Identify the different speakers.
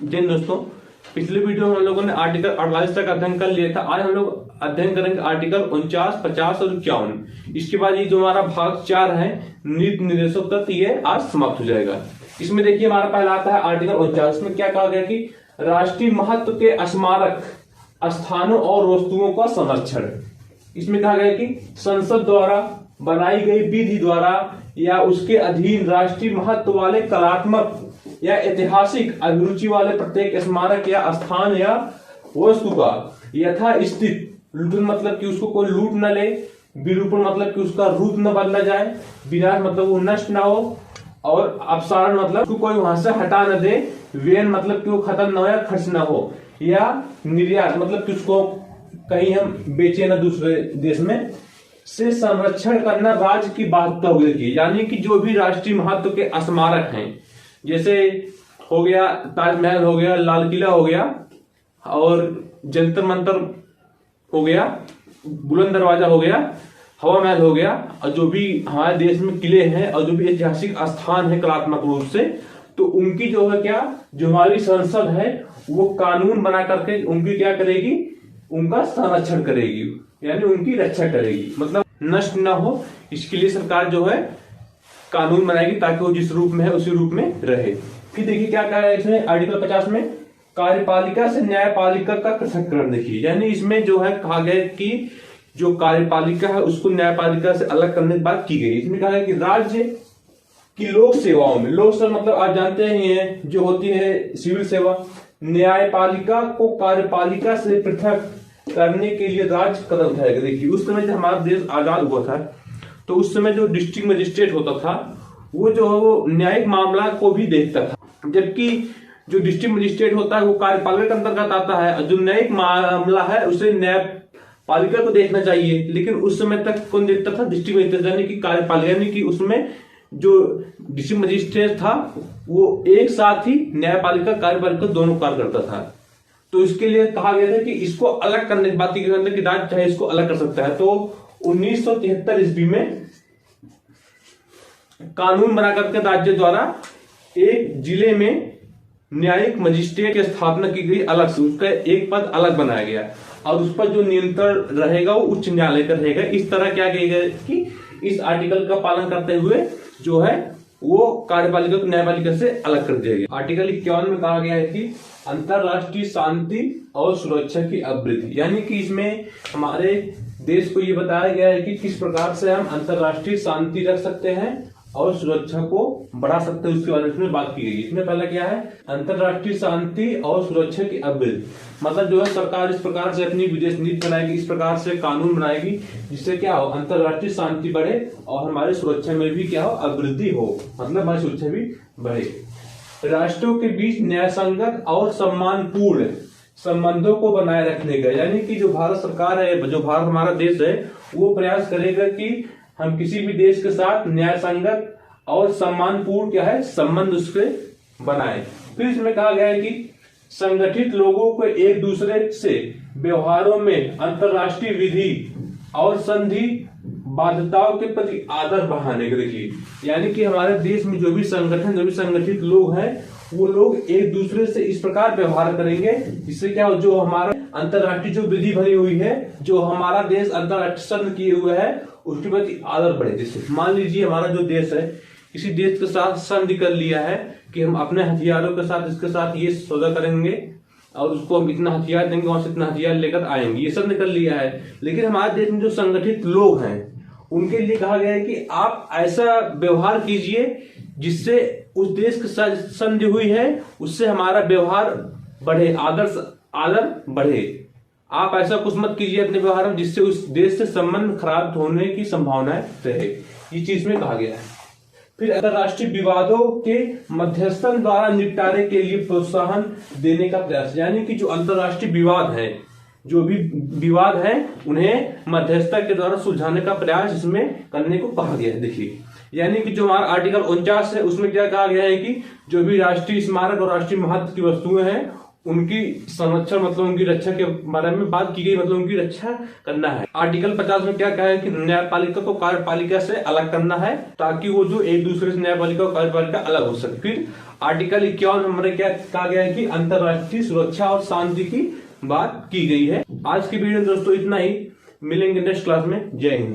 Speaker 1: जिन दोस्तों, पिछले वीडियो में हम लोगों ने आर्टिकल 48 तक अध्ययन कर लिया था। आज हम लोग अध्ययन करेंगे आर्टिकल 49, 50 और 51। इसके बाद ये जो हमारा भाग 4 है नीति निर्देशों तक, ये आज समाप्त हो जाएगा। इसमें देखिए हमारा पहला आता है आर्टिकल 49 में क्या कहा गया कि राष्ट्रीय महत्व के स्मारक स्थानों और वस्तुओं का संरक्षण। इसमें कहा गया कि संसद द्वारा बनाई गई विधि द्वारा या उसके अधीन राष्ट्रीय महत्व वाले कलात्मक या ऐतिहासिक अभिरुचि वाले प्रत्येक स्मारक या स्थान या वस्तु का यथास्थित, लूटन मतलब कि उसको कोई लूट न ले, विरूपण मतलब कि उसका रूप न बदला जाए, विनाश मतलब वो नष्ट ना हो, और अपसारण मतलब उसको कोई वहां से हटा न दे, व्ययन मतलब कि वो खत्म न हो या खर्च न हो, या निर्यात मतलब कि उसको कहीं हम बेचे ना दूसरे देश में, से संरक्षण करना राज्य की बाध्यता हो गई। यानी कि जो भी राष्ट्रीय महत्व के स्मारक हैं, जैसे हो गया ताजमहल हो गया, लाल किला हो गया, और जंतर मंतर हो गया, बुलंद दरवाजा हो गया, हवा महल हो गया, और जो भी हमारे देश में किले हैं और जो भी ऐतिहासिक स्थान है कलात्मक रूप से, तो उनकी जो है क्या, जो हमारी संसद है वो कानून बना करके उनकी क्या करेगी, उनका संरक्षण करेगी, यानी उनकी रक्षा करेगी, मतलब नष्ट ना हो। इसके लिए सरकार जो है कानून बनाएगी ताकि वो जिस रूप में है उसी रूप में रहे। फिर देखिए क्या कहा है इसमें आर्टिकल 50 में, कार्यपालिका से न्यायपालिका का पृथक्करण। देखिए यानी इसमें जो है कहा गया कि जो कार्यपालिका है उसको न्यायपालिका से अलग करने की बात की गई। इसमें कहा है कि राज्य की लोक सेवाओं में, लोक सेवा मतलब आप जानते ही हैं जो होती है सिविल सेवा, न्यायपालिका को कार्यपालिका से पृथक करने के लिए राज्य कदम उठाएगा। देखिए उस समय जब हमारा देश आजाद हुआ था तो उस समय जो डिस्ट्रिक्ट मजिस्ट्रेट होता था वो जो है वो न्यायिक मामला को भी देखता था, जबकि जो डिस्ट्रिक्ट मजिस्ट्रेट होता है वो कार्यपालिका के अंतर्गत आता है, जो न्यायिक मामला है उसे न्यायपालिका को देखना चाहिए। लेकिन उस समय तक कौन देखता था, डिस्ट्रिक्ट मजिस्ट्रेट, यानी कि कार्यपालिका, यानी कि उसमें जो डिस्ट्रिक्ट मजिस्ट्रेट था वो एक साथ ही न्यायपालिका कार्यपालिका दोनों कार्य करता था। तो इसके लिए कहा गया था कि इसको अलग करने की बात की गई कि राज्य चाहे इसको अलग कर सकता है। तो 1973 ईस्वी में कानून बना करके राज्य द्वारा एक जिले में न्यायिक मजिस्ट्रेट की स्थापना की गई, अलग से उसका एक पद अलग बनाया गया, और उस पर जो नियंत्रण रहेगा वो उच्च न्यायालय का रहेगा। इस तरह क्या किया गया कि इस आर्टिकल का पालन करते हुए जो है वो कार्यपालिका को न्यायपालिका से अलग कर दिया गया। आर्टिकल 51 में कहा गया है कि अंतरराष्ट्रीय शांति और सुरक्षा की अभिवृद्धि, यानी कि इसमें हमारे देश को ये बताया गया है कि किस प्रकार से हम अंतरराष्ट्रीय शांति रख सकते हैं और सुरक्षा को बढ़ा सकते हैं, उसके बारे में बात की गई। इसमें पहला क्या है, अंतरराष्ट्रीय शांति और सुरक्षा की अभिवृद्धि, मतलब जो है सरकार इस प्रकार से अपनी विदेश नीति बनाएगी, इस प्रकार से कानून बनाएगी जिससे क्या हो, अंतरराष्ट्रीय शांति बढ़े और हमारी सुरक्षा में भी क्या हो, अभिवृद्धि हो, मतलब हमारी सुरक्षा भी बढ़े। राष्ट्रों के बीच न्यायसंगत और सम्मानपूर्ण संबंधों को बनाए रखने का, यानी कि जो भारत सरकार है, जो भारत हमारा देश है, वो प्रयास करेगा कि हम किसी भी देश के साथ न्यायसंगत और सम्मानपूर्ण क्या है, संबंध उसके बनाए। फिर इसमें कहा गया है कि संगठित लोगों को एक दूसरे से व्यवहारों में अंतरराष्ट्रीय विधि और संधि बाध्यताओं के प्रति आदर बढ़ाने के। देखिए यानी कि हमारे देश में जो भी संगठन, जो भी संगठित लोग हैं, वो लोग एक दूसरे से इस प्रकार व्यवहार करेंगे जिससे क्या हो, जो हमारा अंतरराष्ट्रीय जो विधि बनी हुई है, जो हमारा देश अंतरराष्ट्रीय संधि किए हुए है, उसके प्रति आदर बढ़े। जैसे मान लीजिए हमारा जो देश है किसी देश के साथ संधि कर लिया है कि हम अपने हथियारों के साथ इसके साथ ये सौदा करेंगे और उसको हम इतना हथियार देंगे, वहां से इतना हथियार लेकर आएंगे, ये सब निकल लिया है। लेकिन हमारे देश में जो संगठित लोग हैं उनके लिए कहा गया है कि आप ऐसा व्यवहार कीजिए जिससे उस देश के साथ संधि हुई है उससे हमारा व्यवहार बढ़े, आदर बढ़े। आप ऐसा कुछ मत कीजिए अपने व्यवहार में जिससे उस देश से संबंध खराब होने की संभावनाएं रहे, ये चीज में कहा गया है। फिर अंतरराष्ट्रीय विवादों के मध्यस्थन द्वारा निपटारे के लिए प्रोत्साहन देने का प्रयास, यानी कि जो अंतरराष्ट्रीय विवाद है, जो भी विवाद है उन्हें मध्यस्थता के द्वारा सुलझाने का प्रयास इसमें करने को कहा गया है। देखिए यानी कि जो हमारा आर्टिकल 49 है उसमें क्या कहा गया है कि जो भी राष्ट्रीय स्मारक और राष्ट्रीय महत्व की वस्तुएं हैं उनकी संरक्षण मतलब उनकी रक्षा के बारे में बात की गई, मतलब उनकी रक्षा करना है। आर्टिकल 50 में क्या कहा है कि न्यायपालिका को कार्यपालिका से अलग करना है ताकि वो जो एक दूसरे से न्यायपालिका और कार्यपालिका अलग हो सके। फिर आर्टिकल 51 नंबर क्या कहा गया है कि अंतरराष्ट्रीय सुरक्षा और शांति की बात की गई है। आज की वीडियो दोस्तों इतना ही, मिलेंगे नेक्स्ट क्लास में। जय हिंद।